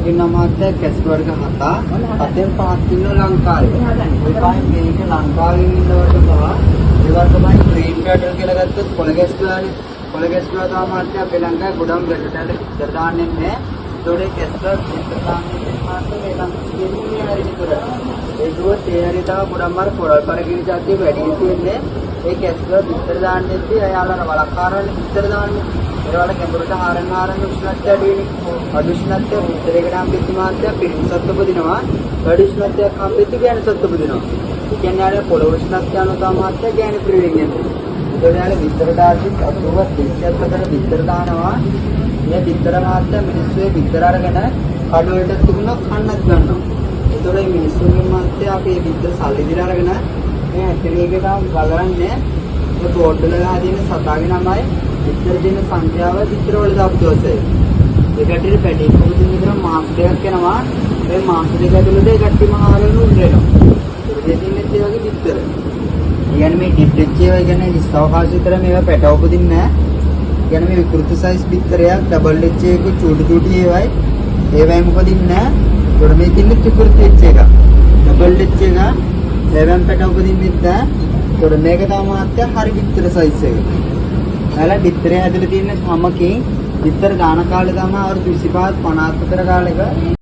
වගේ නමාත්‍ය කැස්ට් වර්ග 7 7න් 5ක් ඉන්නවා ලංකාවේ. ওই පහෙන් මේක ලංකාවේ ඉන්නවට පහ ඒවා තමයි ග්‍රීන් පැටල් කියලා ගත්තොත් කොළ කැස්ට් ගානේ. කොළ කැස්ට් ගා තමයි අපේ ලංකාවේ ගොඩක් ගැටට විතර දාන්නේ නැහැ. ඒතකොට කැස්ට් විතර දාන්නේ මාත්‍ය මේ ලංකාවේ හරි විතර. ඒ දුවත් ඒ හරි තව ගොඩක් මාර කොරල් පරගිරි જાතිය වැඩි තියෙන්නේ. ඒ කැස්ට් විතර දාන්නෙත් අයාලා වලක්කාරවල විතර දාන්නේ. ඒවල කැඹුරට හාරන් උෂ්ණත්වය අඩු වෙන්නේ. අඩු උෂ්ණත්වය විතරේකට හම්බෙච්ච මාත්‍ය පිරිසත් උපදිනවා. වැඩි උෂ්ණත්වයක් හම්බෙච්ච ගෑනසත් උපදිනවා. ඒ කියන්නේ ආර පොළොව උෂ්ණත්වය අනුව තමයි ගෑනි ප්‍රීඩින් යන්නේ. ඒකෝට යාල විතර දාද්දිත් අතුරුවත් දෙකකට විතර දානවා. මේ විතර මාත්‍ය මිනිස්සුේ විතර අරගෙන කඩ වලට තිබුණා කන්නත් ගන්නවා. ඒතකොට මේ මිනිස්සුන්ගේ මාත්‍ය අපි මේ විතර සල්ලි දීලා අරගෙන මේ ඇටරියකට බලන්නේ ඒ බෝඩ් වල හදින සතාගේ නමයි විතර දෙන සංඛ්‍යාව විතර වල දාපු දවසේ. ඒකට පැටි කොහොමද විතර මාස් දෙකක් යනවා. මේ මාස් දෙක ඇතුළත ඒ කට්ටියම හාරගෙන උන්රෙනවා. ඒ දෙන්නේ ඒ වගේ විතර. කියන්නේ මේ ඩිප්ලෙක්ස් ඒවා කියන්නේ නිස්සවකාශ විතර මේවා පැටව උපදින්නේ නැහැ. කියන්නේ මේ විකෘති සයිස් විතරයක් ඩබල් එච් එක චූටි චූටි ඒවයි ඒවයිම උපදින්නේ නැහැ. ඒකට මේ තින්නේ විකෘති එච් එක. ඩබල් එච් එක ඒවෙන් පැටව උපදින්නේ නැහැ. ඒකට මේක තමයි හරි විතර සයිස් එක. එයාලා විතරේ ඇතුලේ තියෙන හැමකෙන් විතර දාන කාලේ තමයි අවුරුදු 25 50 විතර කාලෙක